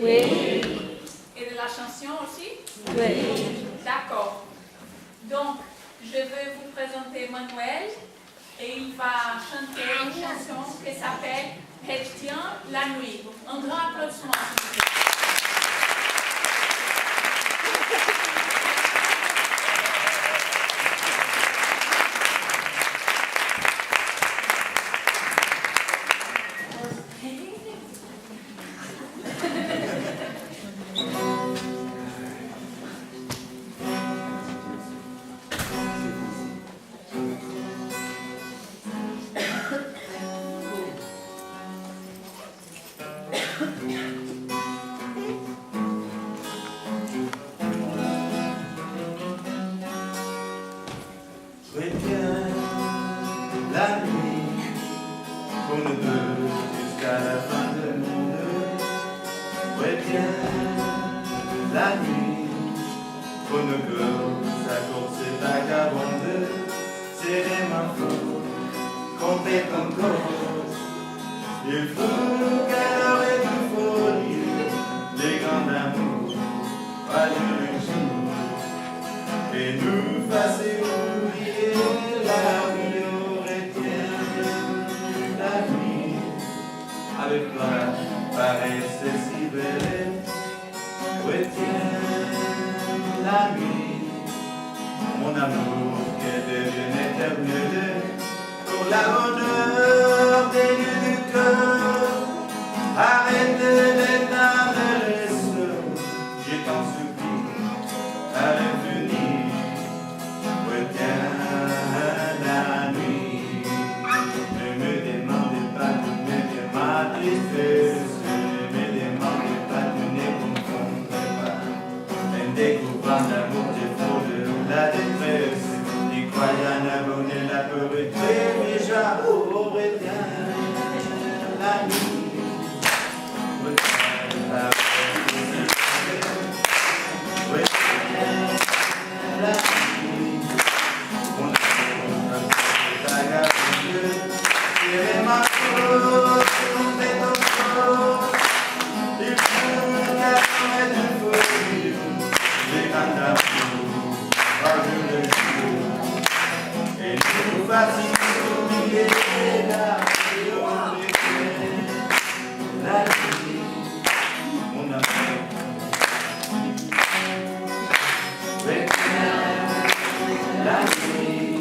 Oui. Et de la chanson aussi? Oui. D'accord. Donc, je vais vous présenter Manuel et il va chanter une chanson qui s'appelle Retiens la nuit. Un grand applaudissement. Retiens la nuit pour nous deux jusqu'à la fin de monde. Retiens la nuit pour nos corps, sa course est vagabonde. C'est les mains fortes, compter ton corps. Il faut qu'elle aurait de folie, les grands amours, pas de jour. Et nous fasser oublier la vie, retient la nuit. Avec toi, paraissait si belle. Retiens la nuit, mon amour qui est devenu éternel. Pour la bonheur des lieux du cœur, arrêtez l'éternel, je t'en supplie, à l'infini. Retiens la nuit, ne me demandez pas de m'aider ma tristesse, ne me demandez pas de ne comprendre pas. En découvrant l'amour des faux de la détresse, n'y croyant abonner la pauvreté, déjà, oh, retiens la nuit, retiens la nuit, retiens la nuit. C'est ma faute, c'est ton corps. Il faut qu'elle de folie, les grands amours, par le jour. Et nous fassions oublier la vie, on retient la nuit, mon amour. Retiens la nuit,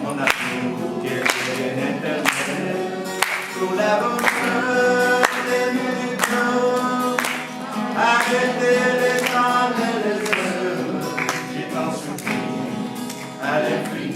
mon amour qui est éternel, pour la bonheur des militants, arrêtez les grandes et les heures, je t'en supplie, à l'infini.